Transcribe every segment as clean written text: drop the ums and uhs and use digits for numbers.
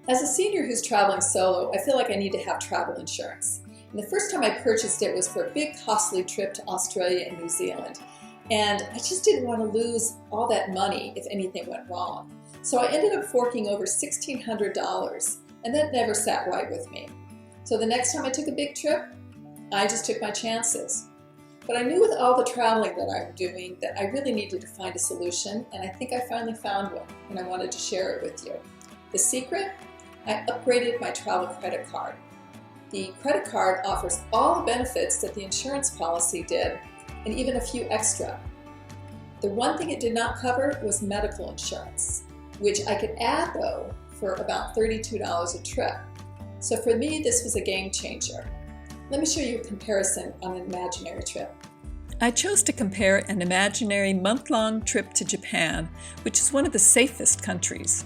As a senior who's traveling solo, I feel like I need to have travel insurance. And the first time I purchased it was for a big costly trip to Australia and New Zealand. And I just didn't want to lose all that money if anything went wrong. So I ended up forking over $1,600, and that never sat right with me. So the next time I took a big trip, I just took my chances. But I knew with all the traveling that I'm doing that I really needed to find a solution, and I think I finally found one, and I wanted to share it with you. The secret? I upgraded my travel credit card. The credit card offers all the benefits that the insurance policy did, and even a few extra. The one thing it did not cover was medical insurance, which I could add though for about $32 a trip. So for me, this was a game changer. Let me show you a comparison on an imaginary trip. I chose to compare an imaginary month-long trip to Japan, which is one of the safest countries.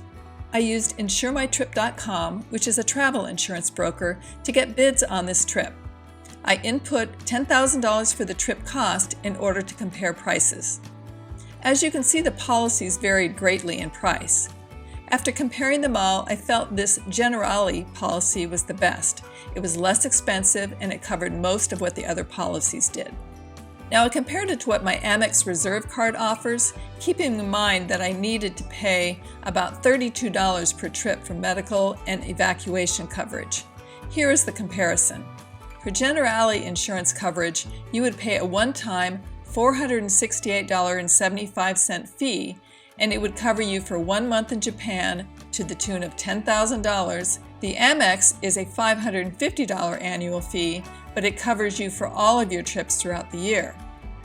I used InsureMyTrip.com, which is a travel insurance broker, to get bids on this trip. I input $10,000 for the trip cost in order to compare prices. As you can see, the policies varied greatly in price. After comparing them all, I felt this Generali policy was the best. It was less expensive and it covered most of what the other policies did. Now I compared it to what my AmEx Reserve card offers, keeping in mind that I needed to pay about $32 per trip for medical and evacuation coverage. Here is the comparison. For Generali insurance coverage, you would pay a one-time $468.75 fee, and it would cover you for 1 month in Japan to the tune of $10,000. The AmEx is a $550 annual fee, but it covers you for all of your trips throughout the year.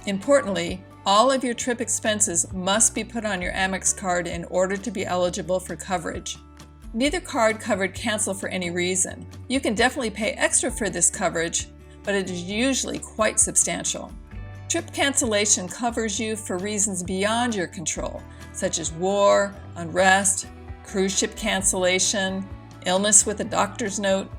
Importantly, all of your trip expenses must be put on your AmEx card in order to be eligible for coverage. Neither card covered cancel for any reason. You can definitely pay extra for this coverage, but it is usually quite substantial. Trip cancellation covers you for reasons beyond your control, such as war, unrest, cruise ship cancellation, illness with a doctor's note.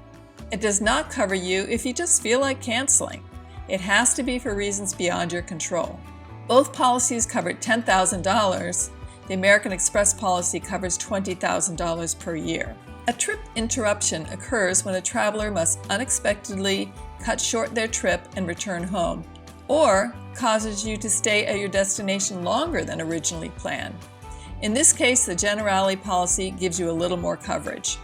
It does not cover you if you just feel like canceling. It has to be for reasons beyond your control. Both policies covered $10,000. The American Express policy covers $20,000 per year. A trip interruption occurs when a traveler must unexpectedly cut short their trip and return home, or causes you to stay at your destination longer than originally planned. In this case, the Generali policy gives you a little more coverage.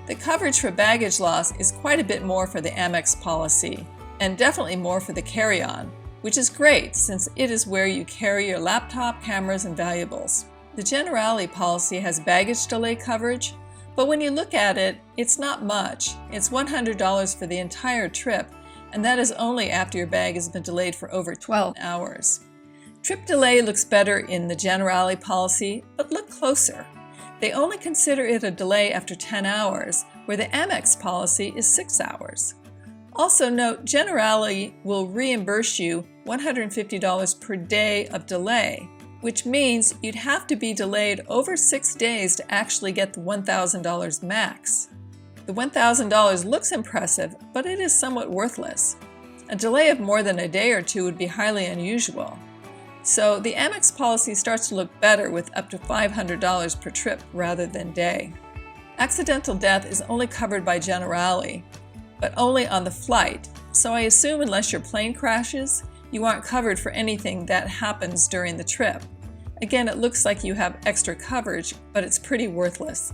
The coverage for baggage loss is quite a bit more for the AmEx policy, and definitely more for the carry-on, which is great since it is where you carry your laptop, cameras, and valuables. The Generali policy has baggage delay coverage, but when you look at it, it's not much. It's $100 for the entire trip, and that is only after your bag has been delayed for over 12 hours. Trip delay looks better in the Generali policy, but look closer. They only consider it a delay after 10 hours, where the AmEx policy is 6 hours. Also note, Generali will reimburse you $150 per day of delay, which means you'd have to be delayed over 6 days to actually get the $1,000 max. The $1,000 looks impressive, but it is somewhat worthless. A delay of more than a day or two would be highly unusual. So the AmEx policy starts to look better with up to $500 per trip rather than day. Accidental death is only covered by Generali, but only on the flight, so I assume unless your plane crashes, you aren't covered for anything that happens during the trip. Again, it looks like you have extra coverage, but it's pretty worthless.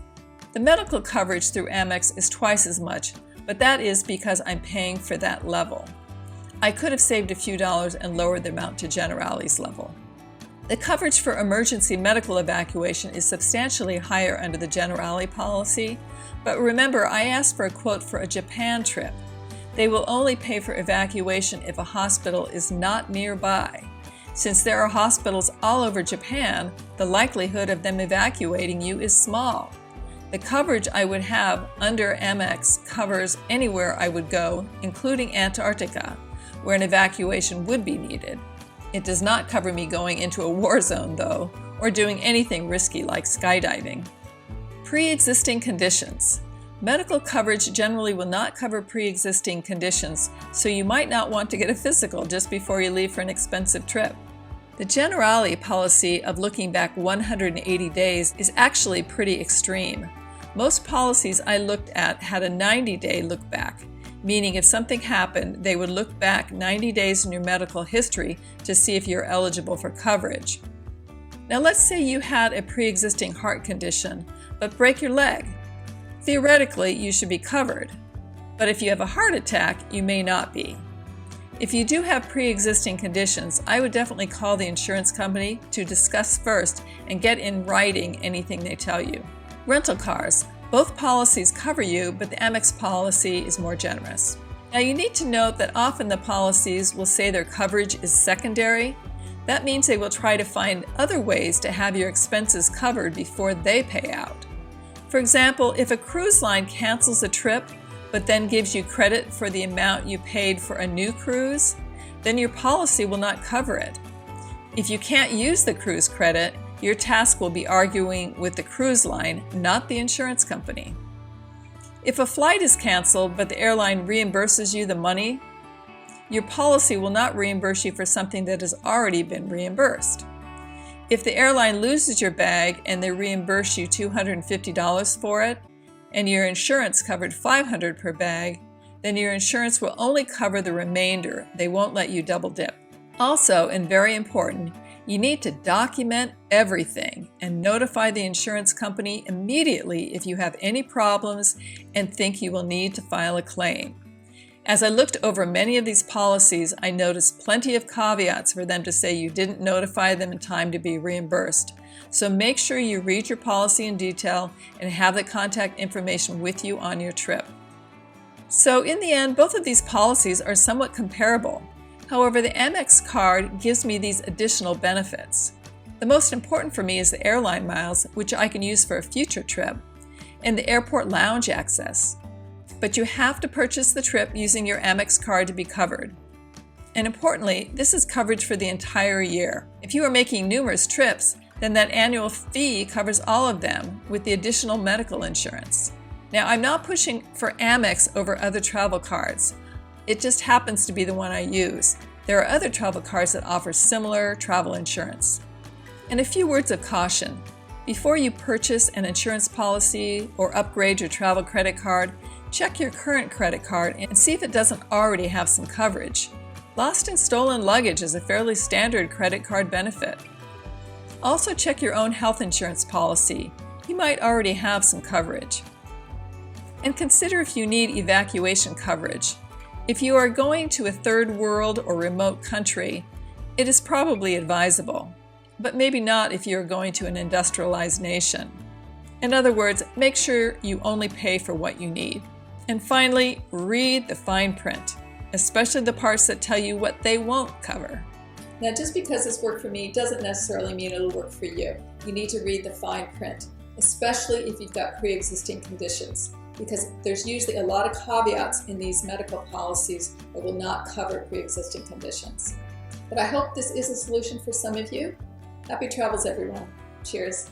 The medical coverage through AmEx is twice as much, but that is because I'm paying for that level. I could have saved a few dollars and lowered the amount to Generali's level. The coverage for emergency medical evacuation is substantially higher under the Generali policy, but remember, I asked for a quote for a Japan trip. They will only pay for evacuation if a hospital is not nearby. Since there are hospitals all over Japan, the likelihood of them evacuating you is small. The coverage I would have under AmEx covers anywhere I would go, including Antarctica, where an evacuation would be needed. It does not cover me going into a war zone, though, or doing anything risky like skydiving. Pre-existing conditions. Medical coverage generally will not cover pre-existing conditions, so you might not want to get a physical just before you leave for an expensive trip. The Generali policy of looking back 180 days is actually pretty extreme. Most policies I looked at had a 90-day look back, meaning if something happened, they would look back 90 days in your medical history to see if you're eligible for coverage. Now let's say you had a pre-existing heart condition, but break your leg. Theoretically, you should be covered, but if you have a heart attack, you may not be. If you do have pre-existing conditions, I would definitely call the insurance company to discuss first and get in writing anything they tell you. Rental cars. Both policies cover you, but the AmEx policy is more generous. Now you need to note that often the policies will say their coverage is secondary. That means they will try to find other ways to have your expenses covered before they pay out. For example, if a cruise line cancels a trip but then gives you credit for the amount you paid for a new cruise, then your policy will not cover it. If you can't use the cruise credit, your task will be arguing with the cruise line, not the insurance company. If a flight is canceled but the airline reimburses you the money, your policy will not reimburse you for something that has already been reimbursed. If the airline loses your bag and they reimburse you $250 for it, and your insurance covered $500 per bag, then your insurance will only cover the remainder. They won't let you double dip. Also, and very important, you need to document everything and notify the insurance company immediately if you have any problems and think you will need to file a claim. As I looked over many of these policies, I noticed plenty of caveats for them to say you didn't notify them in time to be reimbursed. So make sure you read your policy in detail and have the contact information with you on your trip. So in the end, both of these policies are somewhat comparable. However, the AmEx card gives me these additional benefits. The most important for me is the airline miles, which I can use for a future trip, and the airport lounge access. But you have to purchase the trip using your AmEx card to be covered. And importantly, this is coverage for the entire year. If you are making numerous trips, then that annual fee covers all of them with the additional medical insurance. Now, I'm not pushing for AmEx over other travel cards. It just happens to be the one I use. There are other travel cards that offer similar travel insurance. And a few words of caution. Before you purchase an insurance policy or upgrade your travel credit card, check your current credit card and see if it doesn't already have some coverage. Lost and stolen luggage is a fairly standard credit card benefit. Also check your own health insurance policy. You might already have some coverage. And consider if you need evacuation coverage. If you are going to a third world or remote country, it is probably advisable, but maybe not if you are going to an industrialized nation. In other words, make sure you only pay for what you need. And finally, read the fine print, especially the parts that tell you what they won't cover. Now, just because this worked for me doesn't necessarily mean it'll work for you. You need to read the fine print, especially if you've got pre-existing conditions, because there's usually a lot of caveats in these medical policies that will not cover pre-existing conditions. But I hope this is a solution for some of you. Happy travels, everyone. Cheers.